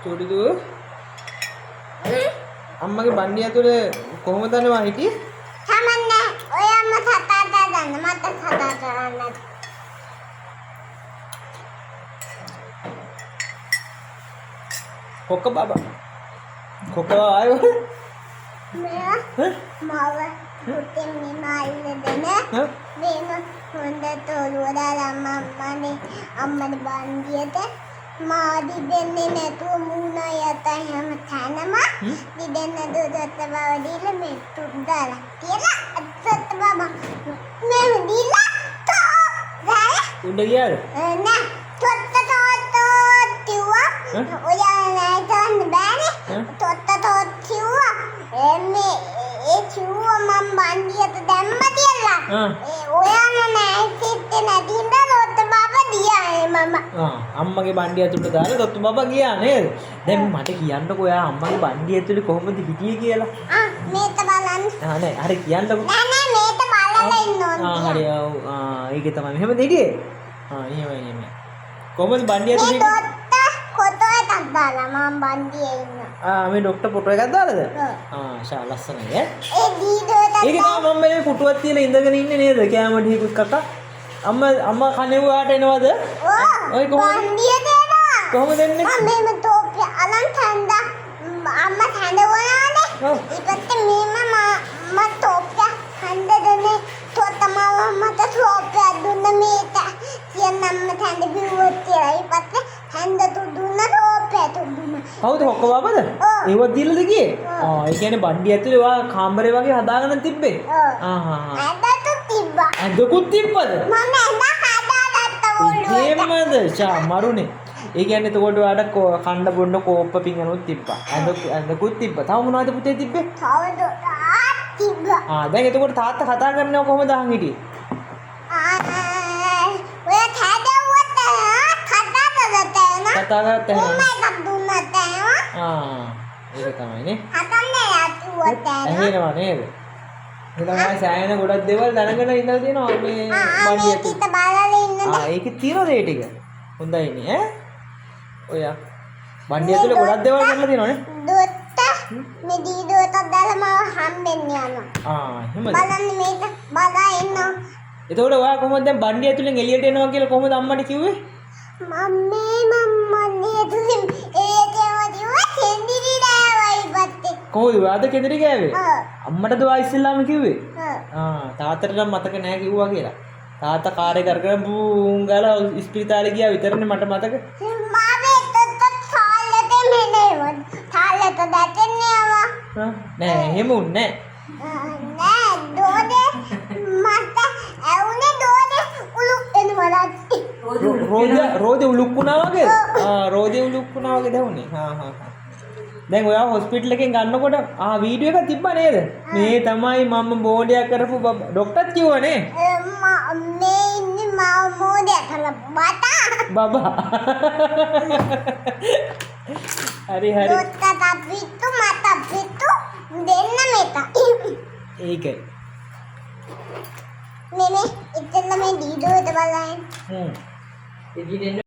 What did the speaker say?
චූටි දූ අම්මගේ බණ්ඩිය ඇතුලේ කොහොමද යනවා හිටියේ? සමන්නේ ඔය අම්ම සතා දාන්න මට සතා කරන්න. කොක්ක බබා. කොක්ක ආයෝ. මේ මාව මුත්තේ මායිල දෙන වෙන හොඳ තෝරුවලා අම්මනේ බණ්ඩියට මාදි දෙන්නේ නැතුව මූණ යට හැම තැනම දිදෙන්න දුදත් බව දීලා මේ තුත් දාලා කියලා අත්සත් බබා මේ දීලා උඩ ගියාද? නෑ තොත්ත තියුවා ඔයා නැතන් බෑනේ තොත්ත තියුවා එන්නේ ඒ චුව මම බණ්ඩියට දැම්ම තියලා ඒ ඔයාම නෑ සිත් නැති හින්දා තොත්ත බබා දියා මම අම්මගේ බණ්ඩිය ඇතුළට දාලා තොත්තු බබා ගියා නේද? දැන් මට කියන්නකෝ ඔයා අම්මගේ බණ්ඩිය ඇතුළේ කොහොමද හිටියේ කියලා. මේක බලන්න. නෑ හරි කියන්නකෝ. නෑ මේක බලලා ඉන්න ඕනේ. හරි ඒක තමයි. මෙහෙමද හිටියේ? එහෙමයි. කොහොමද බණ්ඩිය ඇතුළේ හිටියේ? ෆොටෝ එකක් දාලා මම බණ්ඩියේ ඉන්නවා. මේ ડોක්ටර් ෆොටෝ එකක් දාලාද? ෂා ලස්සනයි ඈ. ඒ වීඩියෝ එක ඒක තමයි මම මේ පුටුවක් තියලා ඉඳගෙන ඉන්නේ නේද? කැම ටිකුත් කකා. අම්මා කණෙව්වාට එනවද? ඔය කොහොමද? බණ්ඩිය දෙනවා. කොහොමද දෙන්නේ? මම මේ තෝප්පිය අලන් තන්දා අම්මා තන්දවලානේ. ඊපස්සේ මම තෝප්පිය හන්දදනේ තෝතමව මට තෝප්පිය දුන්න මේක. කියන්නම්ම තන්ද බිව්වොත් කියලා. ඊපස්සේ හන්ද දුන්න තෝප්පිය දුන්න. හවුද හොක්ක බබද? ඒවත් දීලාද ගියේ? ඒ කියන්නේ බණ්ඩිය ඇතුලේ වා කාමරේ වගේ හදාගෙන තිබ්බේ. ඇඳට තිබ්බා. ඇඳකුත් තිබ්බද? මම ඇඳ හදාගත්තා ඕල්ලෝ. එහෙමද? ෂා මරුනේ. ඒ කියන්නේ එතකොට ඔයාලට කන්න බොන්න කෝප්ප පිඟනුත් තිබ්බා. ඇඳකුත් තිබ්බා. තව මොනවද පුතේ තිබ්බේ? තව තිබ්බා. දැන් එතකොට තාත්තා කතා කරනව කොහොමද අහන් හිටියේ? ඔය හැදෙව්වට කතා කරත් එකක් දුන්නත් ඒක තමයිනේ. හතන්නේ යතුවත් ඇහෙනවා නේද? එහෙනම් සෑහෙන ගොඩක් දේවල් දැනගෙන ඉඳලා තියෙනවා මේ බණ්ඩිය ඇතුලේ. මේක බලලා ඉන්නද? ඒකේ තියෙනවද ඒ ටික? හොඳයිනේ ඈ. ඔය බණ්ඩිය ඇතුලේ ගොඩක් දේවල් කරලා තියෙනවනේ. දුත්ත මේ දීදුවට දාලා මම හම්බෙන්න යනවා. එහෙමද? බලන්න මේක බලා ඉන්නවා. එතකොට ඔයා කොහොමද දැන් බණ්ඩිය ඇතුලෙන් එළියට එනවා කියලා කොහොමද අම්මට කිව්වේ? මම්මේ ඒකේම දිවා කෙන්දිරි දාවයි පත්තේ. කොහොමද ඔයාද කෙන්දිරි ගෑවේ? අම්මටද ඔයා ඉස්සෙල්ලාම කිව්වේ? තාත්තට නම් මතක නැහැ කිව්වා කියලා. තාත්තා කාර්ය කරගෙන බූන් ගාලා ඉස්පිරිතාලේ ගියා විතරනේ මට මතක. මාවේ තාලෙට මෙලෙව. තාලෙට දැකන්නේවා. නෑ එහෙම උන්නේ නෑ දෝදේ මට ඇවුනේ දෝදේ උලුක් එනවලත්. රෝදේ උලුක්කුණා වගේ? රෝදේ උලුක්කුණා වගේ දැවුනේ. දැන් ඔයා හොස්පිටල් එකෙන් ගන්නකොට වීඩියෝ එකක් තිබ්බා නේද? මේ තමයි මම බෝඩියක් කරපු ડોක්ටර්ත් කිව්වනේ. මේ ඉන්නේ මම බෝඩියක් කරලා බබා. හරි. ડોක්ටර් අපිට මට අපිට දෙන්න මේක. ඒකයි. මේ ඉතින් මේ දීදුවට බලන්න. ඉතින්